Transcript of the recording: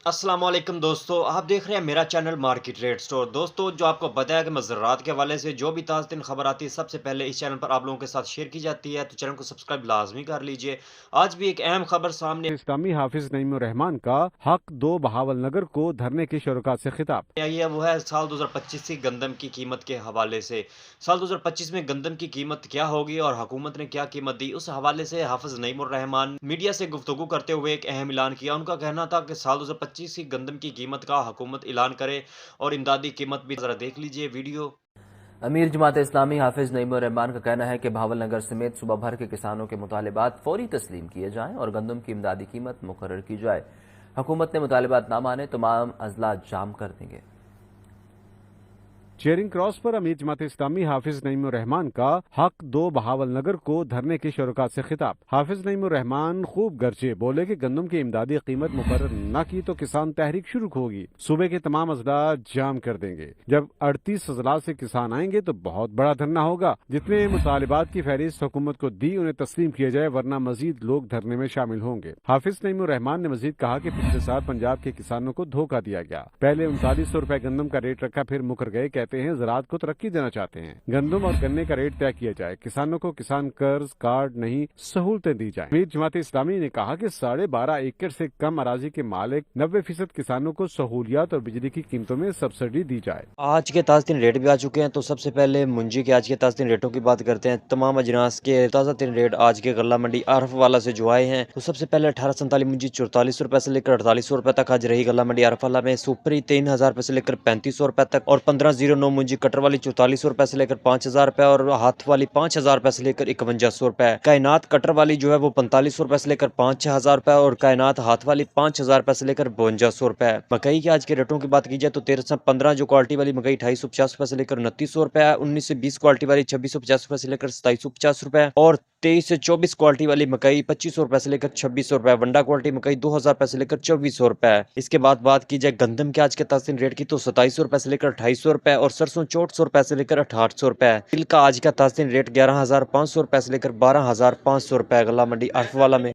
السلام علیکم دوستو، آپ دیکھ رہے ہیں میرا چینل مارکیٹ ریٹ سٹور۔ دوستو، جو آپ کو پتہ ہے کہ مزارات کے حوالے سے جو بھی تازہ ترین خبر آتی ہے سب سے پہلے اس چینل پر آپ لوگوں کے ساتھ شیئر کی جاتی ہے، تو چینل کو سبسکرائب لازمی کر لیجئے۔ آج بھی ایک اہم خبر سامنے اسلامی حافظ نعیم الرحمان کا حق 2 بہاول نگر کو دھرنے کی شرکاء سے خطاب۔ آئی ہے، وہ ہے سال 2025 کی گندم کی قیمت کے حوالے سے۔ سال 2025 میں گندم کی قیمت کیا ہوگی اور حکومت نے کیا قیمت دی، اس حوالے سے حافظ نعیم الرحمان میڈیا سے گفتگو کرتے ہوئے ایک اہم اعلان کیا۔ ان کا کہنا تھا کہ سال 2025 کی گندم کی قیمت کا حکومت اعلان کرے اور امدادی قیمت بھی ذرا دیکھ لیجئے ویڈیو۔ امیر جماعت اسلامی حافظ نعیم الرحمان کا کہنا ہے کہ بہاول نگر سمیت صوبہ بھر کے کسانوں کے مطالبات فوری تسلیم کیے جائیں اور گندم کی امدادی قیمت مقرر کی جائے۔ حکومت نے مطالبات نہ مانے تو تمام اضلاع جام کر دیں گے۔ چیرنگ کراس پر امیر جماعت اسلامی حافظ نعیم الرحمان کا حق 2 بہاول نگر کو دھرنے کی شرکاء سے خطاب۔ حافظ نعیم الرحمان خوب گرجے بولے کہ گندم کی امدادی قیمت مقرر نہ کی تو کسان تحریک شروع ہوگی، صوبے کے تمام اضلاع جام کر دیں گے۔ جب 38 اضلاع سے کسان آئیں گے تو بہت بڑا دھرنا ہوگا۔ جتنے مطالبات کی فہرست حکومت کو دی انہیں تسلیم کیا جائے ورنہ مزید لوگ دھرنے میں شامل ہوں گے۔ حافظ نعیم الرحمان نے مزید کہا کہ پچھلے سال پنجاب کے کسانوں کو دھوکہ دیا گیا، پہلے 3900 روپے گندم کا ریٹ رکھا پھر مکر گئے، کہتے ہیں زراعت کو ترقی دینا چاہتے ہیں، گندم اور گنے کا ریٹ طے کیا جائے، کسانوں کو کسان قرض کارڈ نہیں سہولتیں دی جائیں۔ امیر جماعت اسلامی نے کہا کہ 12.5 ایکڑ سے کم اراضی کے مالک 90% کسانوں کو سہولیات اور بجلی کی قیمتوں میں سبسڈی دی جائے۔ آج کے تازہ ترین ریٹ بھی آ چکے ہیں، تو سب سے پہلے منجی کے آج کے تازہ ترین ریٹوں کی بات کرتے ہیں۔ تمام اجناس کے تازہ ترین ریٹ آج کے غلہ منڈی عارف والا سے جو آئے ہیں، تو سب سے پہلے 1847 منجی 4400 روپے سے لے کر 4800 روپے تک آج رہی غلہ منڈی عارف والا میں۔ سپری 3000 روپے سے لے کر 3500 روپے تک، اور 1509 منجی کٹر والی 4400 روپے سے لے کر 5000 روپے، اور ہاتھ والی 5000 روپے سے لے کر 5100 روپے۔ کائنات کٹر والی جو ہے وہ 4500 روپے سے لے کر 5000 روپے، اور کائنات ہاتھ والی 5000 روپے سے لے کر 5200 روپے۔ مکئی کے آج کے ریٹوں کی بات کی جائے تو 1315 جو کوالٹی والی مکئی 2850 روپے سے لے کر 2900 روپے، 19 سے 20 کوالٹی والی 2650 روپے سے لے کر 2750 روپے، اور 23 سے 24 کوالٹی والی مکئی 2500 روپے سے لے کر 2600 روپے، ونڈا کوالٹی مکئی 2000 روپے سے لے کر 2400 روپے۔ اس کے بعد بات کی جائے گندم کے آج کے تازہ ترین ریٹ کی تو 2700 روپے سے لے کر 2800 روپے، اور سرسوں 6400 روپے سے لے کر 6800 روپے۔ تل کا آج کا تازہ ترین ریٹ 11500 روپے سے لے کر 12500 روپے غلہ منڈی عارف والا میں۔